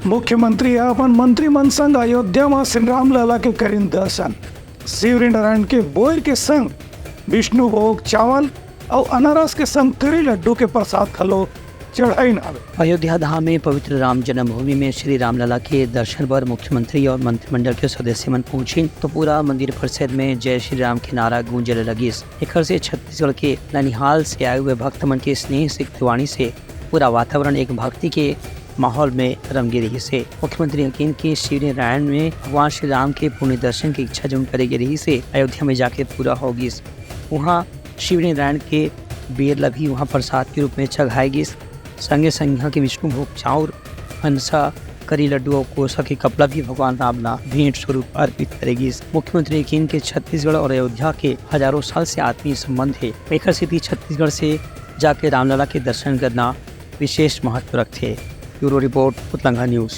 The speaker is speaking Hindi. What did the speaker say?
मुख्यमंत्री अपन मंत्रिमंडल संग अयोध्या में श्री राम लला के करीन दर्शन। शिवरी नारायण के बोर के संग विष्णु भोग चावल और अनारस के संग करी लड्डू के प्रसाद खलो चढ़ाई नावे। अयोध्या धाम में पवित्र राम जन्मभूमि में श्री रामलला के दर्शन पर मुख्यमंत्री और मंत्रिमंडल के सदस्य मन पहुंचे तो पूरा मंदिर परिसर में जय श्री राम के नारा गूंजने लगी। एकर से छत्तीसगढ़ के ननिहाल से आए हुए भक्त मन के स्नेह सिक्त वाणी से पूरा वातावरण एक भक्ति के माहौल में रंगी रही से। मुख्यमंत्री यकीन की शिवरी नारायण में भगवान श्री राम के पुण्य दर्शन की इच्छा जम करेगी रही से अयोध्या में जाके पूरा होगी। वहाँ शिवरी नारायण के बेरला भी वहाँ प्रसाद के रूप में चढ़ाएगी। संगे संग यहाँ के विष्णु भोग चाउर हंसा करी लड्डू और कोसा के कपड़ा भी भगवान राम ला भेंट स्वरूप अर्पित करेगी। मुख्यमंत्री यकीन के छत्तीसगढ़ और अयोध्या के हजारों साल से आत्मीय संबंध है। एकर से छत्तीसगढ़ से जाके रामलला के दर्शन करना विशेष महत्व रखते। ब्यूरो रिपोर्ट उतलंगा न्यूज़।